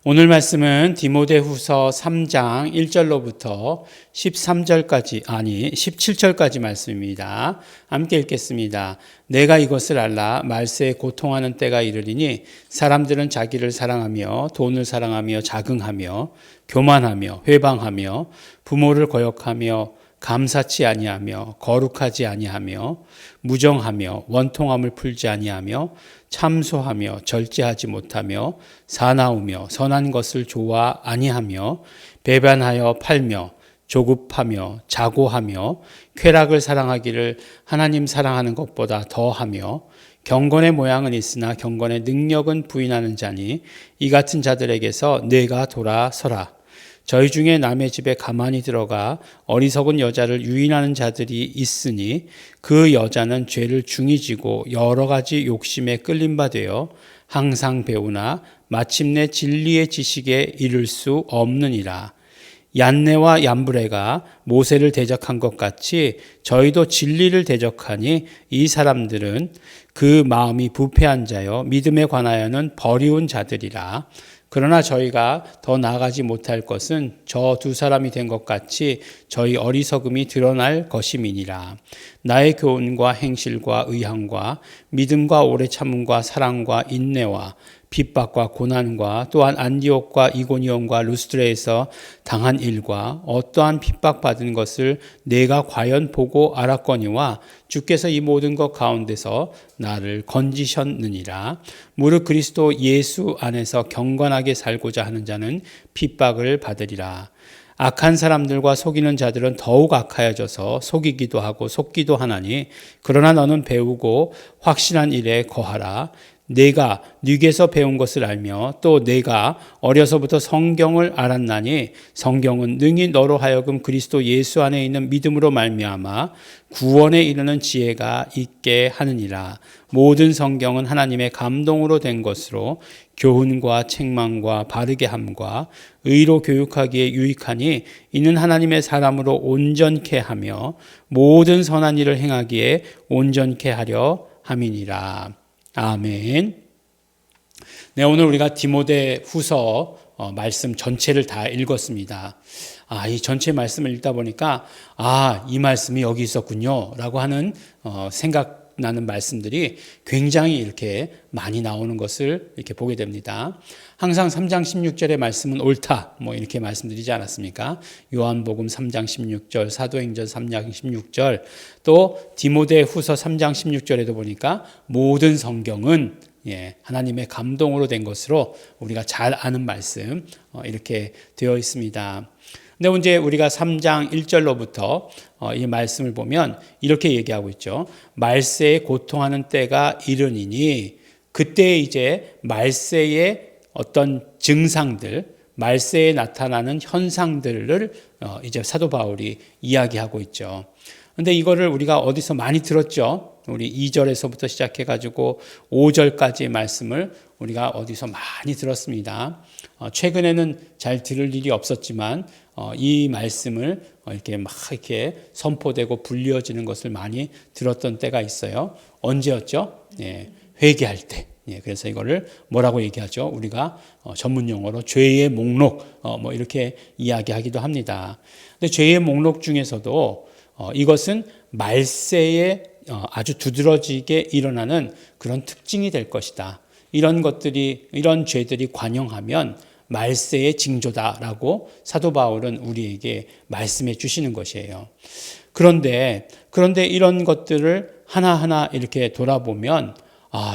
오늘 말씀은 디모데후서 3장 1절로부터 17절까지 말씀입니다. 함께 읽겠습니다. 내가 이것을 알라 말세에 고통하는 때가 이르리니 사람들은 자기를 사랑하며 돈을 사랑하며 자긍하며 교만하며 회방하며 부모를 거역하며 감사치 아니하며 거룩하지 아니하며 무정하며 원통함을 풀지 아니하며 참소하며 절제하지 못하며 사나우며 선한 것을 좋아 아니하며 배반하여 팔며 조급하며 자고하며 쾌락을 사랑하기를 하나님 사랑하는 것보다 더하며 경건의 모양은 있으나 경건의 능력은 부인하는 자니 이 같은 자들에게서 뇌가 돌아서라. 저희 중에 남의 집에 가만히 들어가 어리석은 여자를 유인하는 자들이 있으니 그 여자는 죄를 중히 지고 여러 가지 욕심에 끌린 바 되어 항상 배우나 마침내 진리의 지식에 이를 수 없느니라. 얀네와 얀브레가 모세를 대적한 것 같이 저희도 진리를 대적하니 이 사람들은 그 마음이 부패한 자여 믿음에 관하여는 버리운 자들이라. 그러나 저희가 더 나아가지 못할 것은 저 두 사람이 된 것 같이 저희 어리석음이 드러날 것임이니라. 나의 교훈과 행실과 의향과 믿음과 오래 참음과 사랑과 인내와 핍박과 고난과 또한 안디옥과 이고니온과 루스드레에서 당한 일과 어떠한 핍박받은 것을 내가 과연 보고 알았거니와 주께서 이 모든 것 가운데서 나를 건지셨느니라. 무릇 그리스도 예수 안에서 경건하게 살고자 하는 자는 핍박을 받으리라. 악한 사람들과 속이는 자들은 더욱 악하여져서 속이기도 하고 속기도 하나니 그러나 너는 배우고 확신한 일에 거하라. 내가 네게서 배운 것을 알며 또 내가 어려서부터 성경을 알았나니 성경은 능히 너로 하여금 그리스도 예수 안에 있는 믿음으로 말미암아 구원에 이르는 지혜가 있게 하느니라. 모든 성경은 하나님의 감동으로 된 것으로 교훈과 책망과 바르게 함과 의로 교육하기에 유익하니 이는 하나님의 사람으로 온전케 하며 모든 선한 일을 행하기에 온전케 하려 함이니라. 아멘. 네, 오늘 우리가 디모데후서 말씀 전체를 다 읽었습니다. 이 전체 말씀을 읽다 보니까 이 말씀이 여기 있었군요라고 하는 생각나는 말씀들이 굉장히 이렇게 많이 나오는 것을 이렇게 보게 됩니다. 항상 3장 16절의 말씀은 옳다 이렇게 말씀드리지 않았습니까? 요한복음 3장 16절, 사도행전 3장 16절, 또 디모데후서 3장 16절에도 보니까 모든 성경은 하나님의 감동으로 된 것으로 우리가 잘 아는 말씀 이렇게 되어 있습니다. 근데 이제 우리가 3장 1절로부터 이 말씀을 보면 이렇게 얘기하고 있죠. 말세에 고통하는 때가 이르니니, 그때 이제 말세의 어떤 증상들, 말세에 나타나는 현상들을 이제 사도 바울이 이야기하고 있죠. 근데 이거를 우리가 어디서 많이 들었죠? 우리 2절에서부터 시작해가지고 5절까지의 말씀을 우리가 어디서 많이 들었습니다. 최근에는 잘 들을 일이 없었지만 이 말씀을 이렇게 선포되고 불리어지는 것을 많이 들었던 때가 있어요. 언제였죠? 회개할 때. 그래서 이거를 뭐라고 얘기하죠? 우리가 전문 용어로 죄의 목록 이렇게 이야기하기도 합니다. 근데 죄의 목록 중에서도 이것은 말세에 아주 두드러지게 일어나는 그런 특징이 될 것이다. 이런 죄들이 관영하면 말세의 징조다라고 사도 바울은 우리에게 말씀해 주시는 것이에요. 그런데 이런 것들을 하나하나 이렇게 돌아보면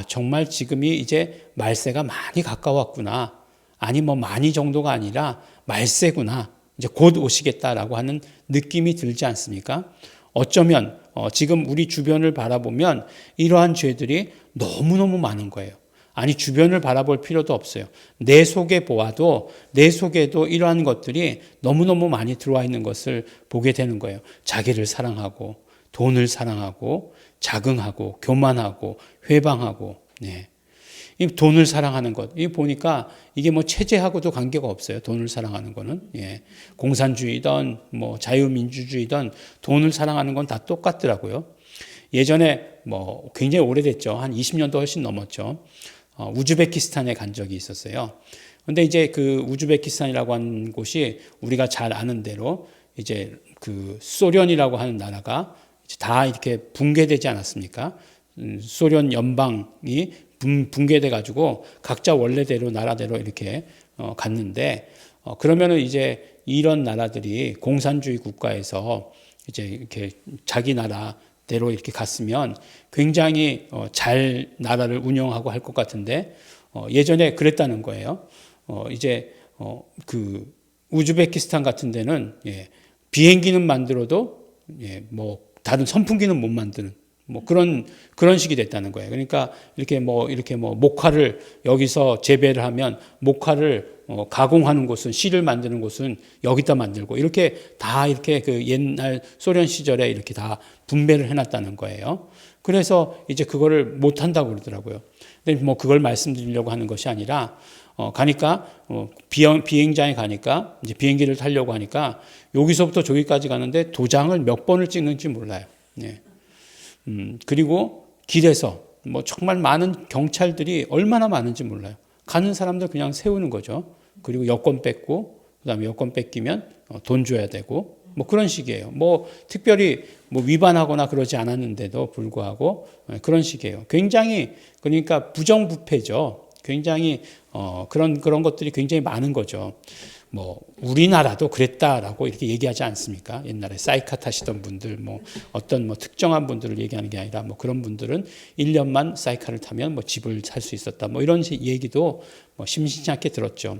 정말 지금이 이제 말세가 많이 가까웠구나. 아니 많이 정도가 아니라 말세구나. 이제 곧 오시겠다라고 하는 느낌이 들지 않습니까? 어쩌면 지금 우리 주변을 바라보면 이러한 죄들이 너무너무 많은 거예요. 아니, 주변을 바라볼 필요도 없어요. 내 속에 보아도 내 속에도 이러한 것들이 너무너무 많이 들어와 있는 것을 보게 되는 거예요. 자기를 사랑하고 돈을 사랑하고 자긍하고 교만하고 회방하고 이 돈을 사랑하는 것. 이 보니까 이게 체제하고도 관계가 없어요. 돈을 사랑하는 거는. 공산주의든 자유민주주의든 돈을 사랑하는 건 다 똑같더라고요. 예전에 굉장히 오래됐죠. 한 20년도 훨씬 넘었죠. 우즈베키스탄에 간 적이 있었어요. 근데 이제 그 우즈베키스탄이라고 하는 곳이 우리가 잘 아는 대로 이제 그 소련이라고 하는 나라가 다 이렇게 붕괴되지 않았습니까? 소련 연방이 붕괴돼 가지고 각자 원래대로 나라대로 이렇게 갔는데, 그러면은 이제 이런 나라들이 공산주의 국가에서 이제 이렇게 자기 나라대로 이렇게 갔으면 굉장히 잘 나라를 운영하고 할 것 같은데, 예전에 그랬다는 거예요. 이제 그 우즈베키스탄 같은 데는 비행기는 만들어도 뭐 다른 선풍기는 못 만드는 뭐 그런 식이 됐다는 거예요. 그러니까 이렇게 뭐 목화를 여기서 재배를 하면 목화를 가공하는 곳은, 실을 만드는 곳은 여기다 만들고, 이렇게 다 이렇게 그 옛날 소련 시절에 이렇게 다 분배를 해놨다는 거예요. 그래서 이제 그거를 못 한다고 그러더라고요. 근데 뭐 그걸 말씀드리려고 하는 것이 아니라, 가니까 비행장에 가니까 이제 비행기를 타려고 하니까 여기서부터 저기까지 가는데 도장을 몇 번을 찍는지 몰라요. 네. 그리고 길에서 뭐 정말 많은 경찰들이 얼마나 많은지 몰라요. 가는 사람들 그냥 세우는 거죠. 그리고 여권 뺏고, 그다음에 여권 뺏기면 돈 줘야 되고, 뭐 그런 식이에요. 뭐 특별히 뭐 위반하거나 그러지 않았는데도 불구하고 그런 식이에요. 굉장히, 그러니까 부정부패죠. 굉장히 그런 것들이 굉장히 많은 거죠. 뭐 우리나라도 그랬다라고 이렇게 얘기하지 않습니까? 옛날에 사이카 타시던 분들, 뭐 어떤 뭐 특정한 분들을 얘기하는 게 아니라, 뭐 그런 분들은 1년만 사이카를 타면 뭐 집을 살 수 있었다, 뭐 이런 얘기도 뭐 심심치 않게 들었죠.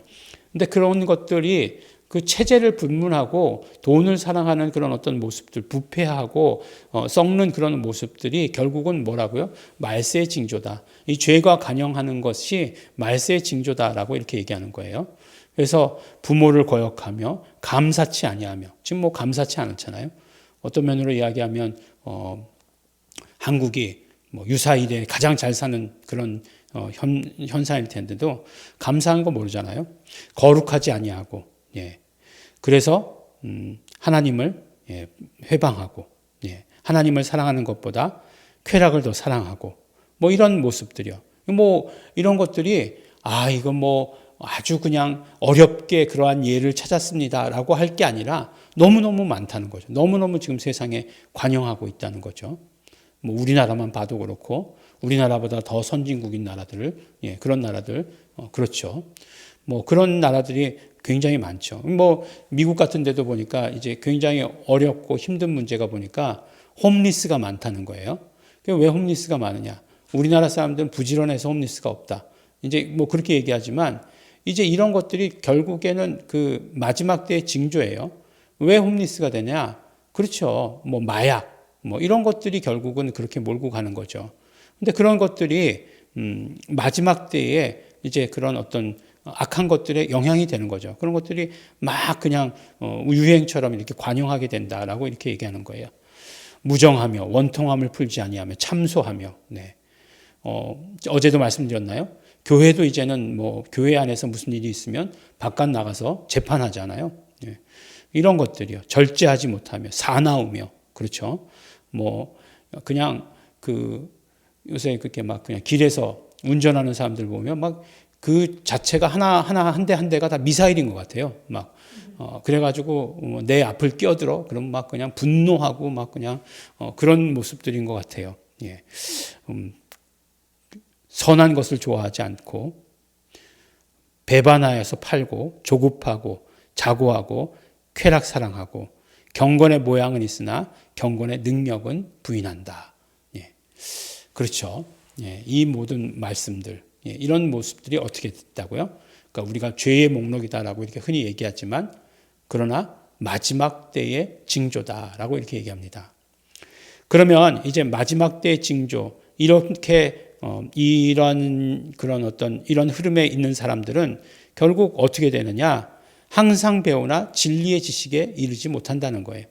근데 그런 것들이 그 체제를 불문하고 돈을 사랑하는 그런 어떤 모습들, 부패하고 썩는 그런 모습들이 결국은 뭐라고요? 말세의 징조다. 이 죄가 관영하는 것이 말세의 징조다라고 이렇게 얘기하는 거예요. 그래서 부모를 거역하며 감사치 아니하며, 지금 뭐 감사치 않았잖아요. 어떤 면으로 이야기하면 한국이 뭐 유사일에 가장 잘 사는 그런 현상일 텐데도 감사한 거 모르잖아요. 거룩하지 아니하고, 그래서 하나님을 회방하고, 하나님을 사랑하는 것보다 쾌락을 더 사랑하고, 뭐 이런 모습들이요. 뭐 이런 것들이 이거 뭐 아주 그냥 어렵게 그러한 예를 찾았습니다라고 할 게 아니라 너무너무 많다는 거죠. 너무너무 지금 세상에 관영하고 있다는 거죠. 뭐 우리나라만 봐도 그렇고, 우리나라보다 더 선진국인 나라들, 그런 나라들, 그렇죠. 뭐 그런 나라들이 굉장히 많죠. 뭐 미국 같은 데도 보니까 이제 굉장히 어렵고 힘든 문제가 보니까 홈리스가 많다는 거예요. 왜 홈리스가 많으냐? 우리나라 사람들은 부지런해서 홈리스가 없다. 이제 뭐 그렇게 얘기하지만, 이제 이런 것들이 결국에는 그 마지막 때의 징조예요. 왜 홈리스가 되냐? 그렇죠. 뭐 마약, 뭐 이런 것들이 결국은 그렇게 몰고 가는 거죠. 근데 그런 것들이 마지막 때에 이제 그런 어떤 악한 것들에 영향이 되는 거죠. 그런 것들이 막 그냥 유행처럼 이렇게 관용하게 된다라고 이렇게 얘기하는 거예요. 무정하며 원통함을 풀지 아니하며 참소하며. 어제도 말씀드렸나요? 교회도 이제는 뭐 교회 안에서 무슨 일이 있으면 바깥 나가서 재판하잖아요. 이런 것들이요. 절제하지 못하며 사나우며, 그렇죠. 뭐 그냥 그 요새 그렇게 막 그냥 길에서 운전하는 사람들 보면 막 그 자체가 한 대 한 대가 다 미사일인 것 같아요. 막 그래가지고 내 앞을 끼어들어, 그럼 막 그냥 분노하고 막 그냥 그런 모습들인 것 같아요. 선한 것을 좋아하지 않고, 배반하여서 팔고, 조급하고, 자고하고, 쾌락 사랑하고, 경건의 모양은 있으나 경건의 능력은 부인한다. 그렇죠. 이 모든 말씀들, 이런 모습들이 어떻게 됐다고요? 그러니까 우리가 죄의 목록이다라고 이렇게 흔히 얘기하지만, 그러나 마지막 때의 징조다라고 이렇게 얘기합니다. 그러면 이제 마지막 때의 징조, 이렇게 이런 그런 어떤 이런 흐름에 있는 사람들은 결국 어떻게 되느냐? 항상 배우나 진리의 지식에 이르지 못한다는 거예요.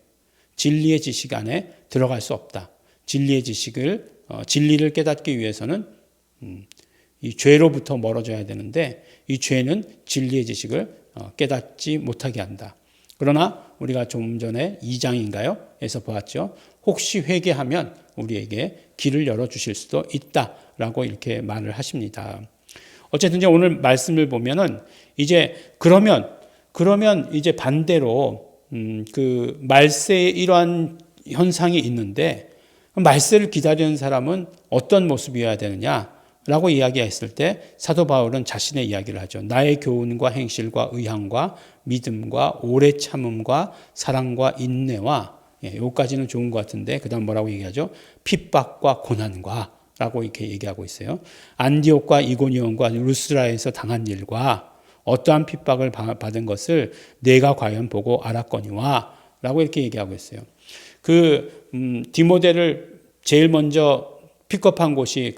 진리의 지식 안에 들어갈 수 없다. 진리의 진리를 깨닫기 위해서는 이 죄로부터 멀어져야 되는데, 이 죄는 진리의 지식을 깨닫지 못하게 한다. 그러나 우리가 좀 전에 2장인가요? 에서 보았죠. 혹시 회개하면 우리에게 길을 열어주실 수도 있다라고 이렇게 말을 하십니다. 어쨌든 이제 오늘 말씀을 보면은 이제 그러면 이제 반대로 그 말세의 이러한 현상이 있는데 말세를 기다리는 사람은 어떤 모습이어야 되느냐라고 이야기했을 때 사도 바울은 자신의 이야기를 하죠. 나의 교훈과 행실과 의향과 믿음과 오래 참음과 사랑과 인내와 여기까지는 좋은 것 같은데 그다음 뭐라고 얘기하죠? 핍박과 고난과 라고 이렇게 얘기하고 있어요. 안디옥과 이고니온과 루스라에서 당한 일과 어떠한 핍박을 받은 것을 내가 과연 보고 알았거니와 라고 이렇게 얘기하고 있어요. 디모데를 제일 먼저 픽업한 곳이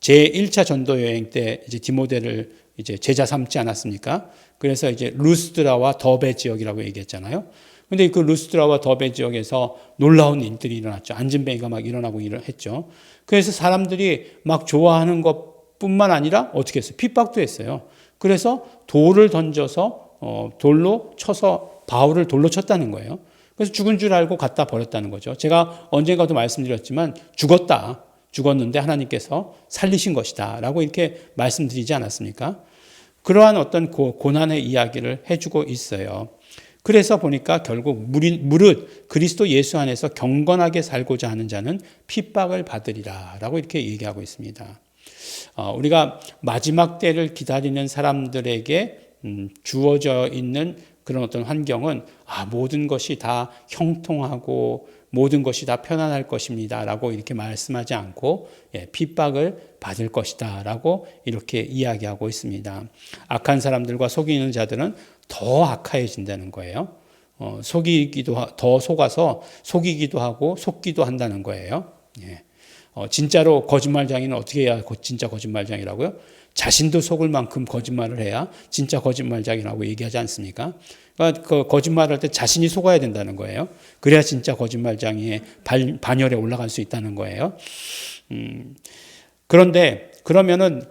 제1차 전도 여행 때 이제 디모데를 이제 제자 삼지 않았습니까? 그래서 이제 루스드라와 더베 지역이라고 얘기했잖아요. 근데 그 루스드라와 더베 지역에서 놀라운 일들이 일어났죠. 안진뱅이가 막 일어나고 했죠. 그래서 사람들이 막 좋아하는 것뿐만 아니라 어떻게 했어요? 핍박도 했어요. 그래서 돌을 던져서 돌로 쳐서 바울을 돌로 쳤다는 거예요. 그래서 죽은 줄 알고 갖다 버렸다는 거죠. 제가 언젠가도 말씀드렸지만 죽었는데 하나님께서 살리신 것이다 라고 이렇게 말씀드리지 않았습니까? 그러한 어떤 고난의 이야기를 해주고 있어요. 그래서 보니까 결국 무릇 그리스도 예수 안에서 경건하게 살고자 하는 자는 핍박을 받으리라 라고 이렇게 얘기하고 있습니다. 우리가 마지막 때를 기다리는 사람들에게 주어져 있는 그런 어떤 환경은 모든 것이 다 형통하고 모든 것이 다 편안할 것입니다 라고 이렇게 말씀하지 않고 핍박을 받을 것이다 라고 이렇게 이야기하고 있습니다. 악한 사람들과 속이는 자들은 더 악해진다는 거예요. 더 속아서 속이기도 하고 속기도 한다는 거예요. 진짜로 거짓말장이는 어떻게 해야 진짜 거짓말장이라고요? 자신도 속을 만큼 거짓말을 해야 진짜 거짓말장이라고 얘기하지 않습니까? 그러니까 그 거짓말할 때 자신이 속아야 된다는 거예요. 그래야 진짜 거짓말장이의 반열에 올라갈 수 있다는 거예요. 그런데 그러면은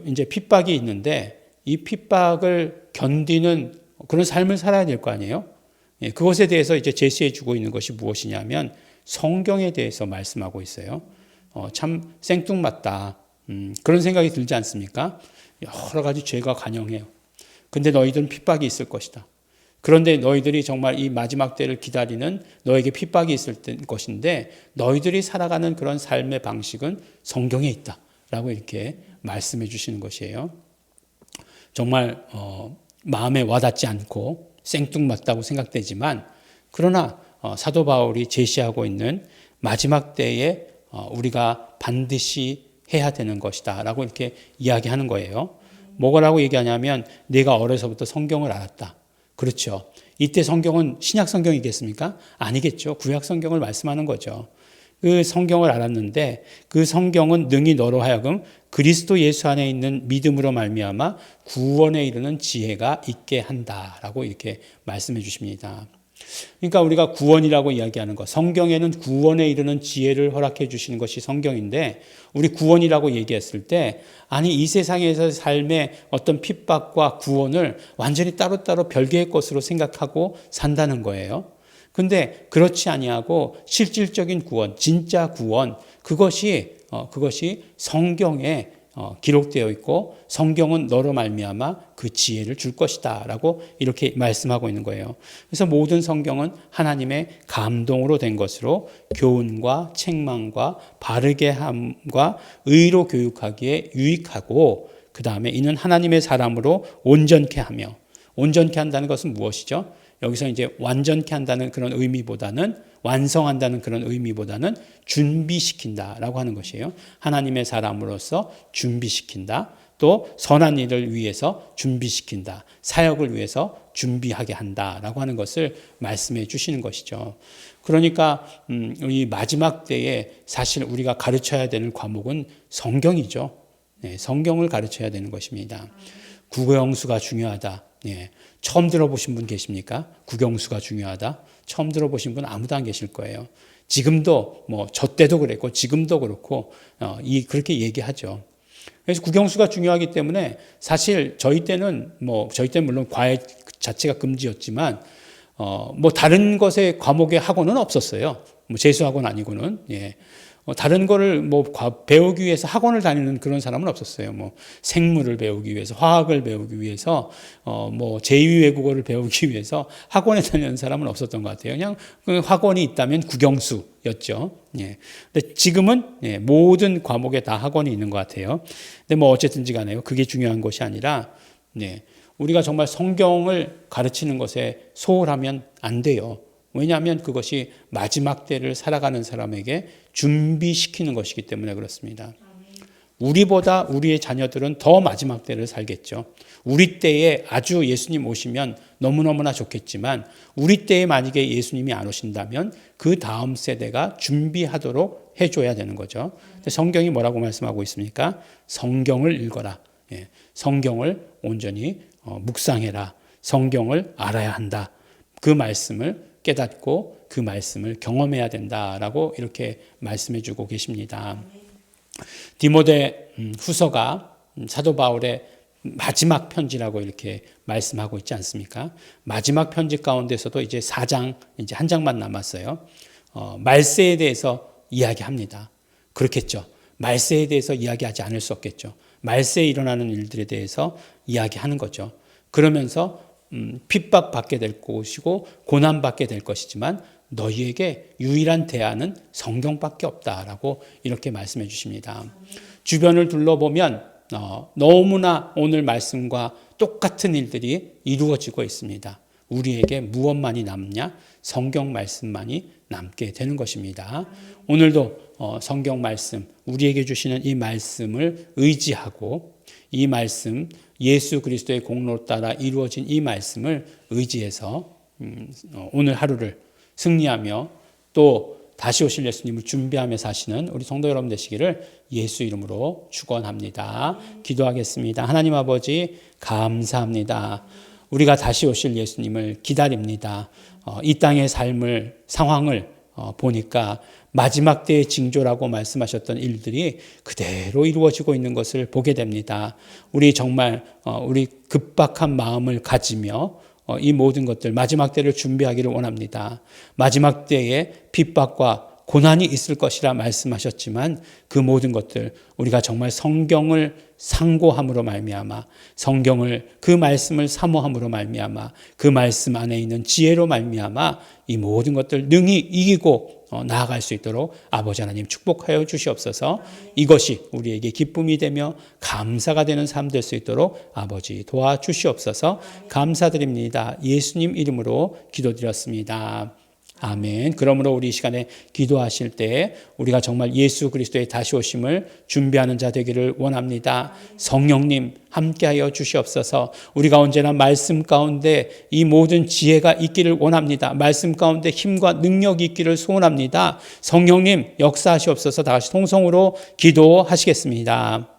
이제 핍박이 있는데 이 핍박을 견디는 그런 삶을 살아야 될 거 아니에요? 그것에 대해서 이제 제시해 주고 있는 것이 무엇이냐면 성경에 대해서 말씀하고 있어요. 참 생뚱맞다. 그런 생각이 들지 않습니까? 여러 가지 죄가 관영해요. 근데 너희들은 핍박이 있을 것이다. 그런데 너희들이 정말 이 마지막 때를 기다리는 너에게 핍박이 있을 것인데 너희들이 살아가는 그런 삶의 방식은 성경에 있다. 라고 이렇게 말씀해 주시는 것이에요. 정말 마음에 와닿지 않고 생뚱맞다고 생각되지만 그러나 사도 바울이 제시하고 있는 마지막 때에 우리가 반드시 해야 되는 것이다 라고 이렇게 이야기하는 거예요. 뭐라고 얘기하냐면 내가 어려서부터 성경을 알았다. 그렇죠. 이때 성경은 신약 성경이겠습니까? 아니겠죠. 구약 성경을 말씀하는 거죠. 그 성경을 알았는데 그 성경은 능히 너로 하여금 그리스도 예수 안에 있는 믿음으로 말미암아 구원에 이르는 지혜가 있게 한다라고 이렇게 말씀해 주십니다. 그러니까 우리가 구원이라고 이야기하는 것, 성경에는 구원에 이르는 지혜를 허락해 주시는 것이 성경인데 우리 구원이라고 얘기했을 때 아니 이 세상에서 삶의 어떤 핍박과 구원을 완전히 따로따로 별개의 것으로 생각하고 산다는 거예요. 근데 그렇지 아니하고 실질적인 구원, 진짜 구원, 그것이 성경에 기록되어 있고 성경은 너로 말미암아 그 지혜를 줄 것이다라고 이렇게 말씀하고 있는 거예요. 그래서 모든 성경은 하나님의 감동으로 된 것으로 교훈과 책망과 바르게 함과 의로 교육하기에 유익하고 그 다음에 이는 하나님의 사람으로 온전케 하며 온전케 한다는 것은 무엇이죠? 여기서 이제 완전케 한다는 그런 의미보다는 완성한다는 그런 의미보다는 준비시킨다라고 하는 것이에요. 하나님의 사람으로서 준비시킨다. 또 선한 일을 위해서 준비시킨다. 사역을 위해서 준비하게 한다라고 하는 것을 말씀해 주시는 것이죠. 그러니까 이 마지막 때에 사실 우리가 가르쳐야 되는 과목은 성경이죠. 성경을 가르쳐야 되는 것입니다. 국어영수가 중요하다. 처음 들어보신 분 계십니까? 국영수가 중요하다. 처음 들어보신 분 아무도 안 계실 거예요. 지금도 저 때도 그랬고 지금도 그렇고 그렇게 얘기하죠. 그래서 국영수가 중요하기 때문에 사실 저희 때는 물론 과외 자체가 금지였지만 다른 것의 과목의 학원은 없었어요. 재수학원 아니고는 다른 거를 배우기 위해서 학원을 다니는 그런 사람은 없었어요. 생물을 배우기 위해서, 화학을 배우기 위해서, 제2 외국어를 배우기 위해서 학원에 다니는 사람은 없었던 것 같아요. 그냥 그 학원이 있다면 국영수였죠. 예. 근데 지금은 모든 과목에 다 학원이 있는 것 같아요. 근데 어쨌든지 간에요. 그게 중요한 것이 아니라, 우리가 정말 성경을 가르치는 것에 소홀하면 안 돼요. 왜냐하면 그것이 마지막 때를 살아가는 사람에게 준비시키는 것이기 때문에 그렇습니다. 우리보다 우리의 자녀들은 더 마지막 때를 살겠죠. 우리 때에 아주 예수님 오시면 너무너무나 좋겠지만 우리 때에 만약에 예수님이 안 오신다면 그 다음 세대가 준비하도록 해줘야 되는 거죠. 근데 성경이 뭐라고 말씀하고 있습니까? 성경을 읽어라. 성경을 온전히 묵상해라. 성경을 알아야 한다. 그 말씀을 깨닫고 그 말씀을 경험해야 된다라고 이렇게 말씀해 주고 계십니다. 디모데 후서가 사도 바울의 마지막 편지라고 이렇게 말씀하고 있지 않습니까? 마지막 편지 가운데서도 이제 4장, 이제 한 장만 남았어요. 말세에 대해서 이야기합니다. 그렇겠죠. 말세에 대해서 이야기하지 않을 수 없겠죠. 말세에 일어나는 일들에 대해서 이야기하는 거죠. 그러면서 핍박받게 될 것이고 고난받게 될 것이지만 너희에게 유일한 대안은 성경밖에 없다라고 이렇게 말씀해 주십니다. 주변을 둘러보면 너무나 오늘 말씀과 똑같은 일들이 이루어지고 있습니다. 우리에게 무엇만이 남냐? 성경 말씀만이 남게 되는 것입니다. 오늘도 성경 말씀, 우리에게 주시는 이 말씀을 의지하고 이 말씀, 예수 그리스도의 공로를 따라 이루어진 이 말씀을 의지해서 오늘 하루를 승리하며 또 다시 오실 예수님을 준비하며 사시는 우리 성도 여러분 되시기를 예수 이름으로 축원합니다. 기도하겠습니다. 하나님 아버지 감사합니다. 우리가 다시 오실 예수님을 기다립니다. 이 땅의 상황을 보니까 마지막 때의 징조라고 말씀하셨던 일들이 그대로 이루어지고 있는 것을 보게 됩니다. 우리 정말 우리 급박한 마음을 가지며 이 모든 것들 마지막 때를 준비하기를 원합니다. 마지막 때에 핍박과 고난이 있을 것이라 말씀하셨지만 그 모든 것들 우리가 정말 성경을 상고함으로 말미암아 성경을 그 말씀을 사모함으로 말미암아 그 말씀 안에 있는 지혜로 말미암아 이 모든 것들 능히 이기고 나아갈 수 있도록 아버지 하나님 축복하여 주시옵소서. 이것이 우리에게 기쁨이 되며 감사가 되는 삶 될 수 있도록 아버지 도와주시옵소서. 감사드립니다. 예수님 이름으로 기도드렸습니다. 아멘. 그러므로 우리 이 시간에 기도하실 때 우리가 정말 예수 그리스도의 다시 오심을 준비하는 자 되기를 원합니다. 성령님 함께하여 주시옵소서. 우리가 언제나 말씀 가운데 이 모든 지혜가 있기를 원합니다. 말씀 가운데 힘과 능력이 있기를 소원합니다. 성령님 역사하시옵소서. 다 같이 통성으로 기도하시겠습니다.